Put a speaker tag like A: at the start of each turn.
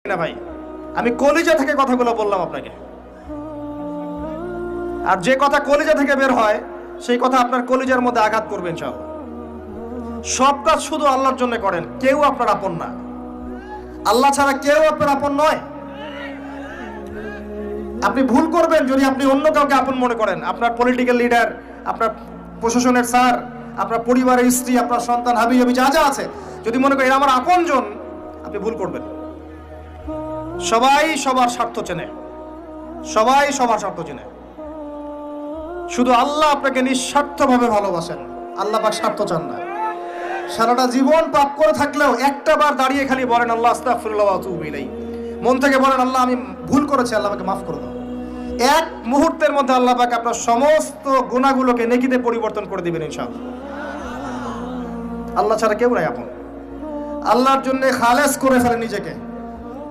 A: না ভাই, আমি কলিজা থেকে কথাগুলো বললাম আপনাকে। আর যে কথা কলিজা থেকে বের হয় সেই কথা আপনার কলিজার মধ্যে আঘাত করবে ইনশাআল্লাহ। সব কাজ শুধু আল্লাহর জন্য করেন, কেউ আপনার আপন না। আল্লাহ ছাড়া কেউ আপনার আপন নয়। আপনি ভুল করবেন যদি আপনি অন্য কাউকে আপন মনে করেন। আপনার পলিটিক্যাল লিডার, আপনার প্রশাসনের স্যার, আপনার পরিবারের স্ত্রী, আপনার সন্তান, হাবি যা যা আছে, যদি মনে করেন আমার আপনজন, আপনি ভুল করবেন। সবাই সবার স্বার্থ চেনে, সবাই সবার স্বার্থ চেনে। শুধু আল্লাহ আপনাকে নিঃস্বার্থভাবে ভালোবাসেন। আল্লাহ পাক স্বার্থ চান না। সারাটা জীবন পাপ করে থাকলেও একটা বার দাঁড়িয়ে খালি বলেন আল্লাহ আস্তাগফিরুল্লাহ ওয়া আতুবু ইলাইহি। মন থেকে বলেন আল্লাহ আমি ভুল করেছি, আল্লাহ আমাকে মাফ করে দাও। এক মুহূর্তের মধ্যে আল্লাহ পাক আপনার সমস্ত গুনাহগুলোকে নেকিতে পরিবর্তন করে দিবেন ইনশাআল্লাহ। আল্লাহ ছাড়া কেউ নাই আপন। আল্লাহর জন্য খালেস করে ফেলেন নিজেকে।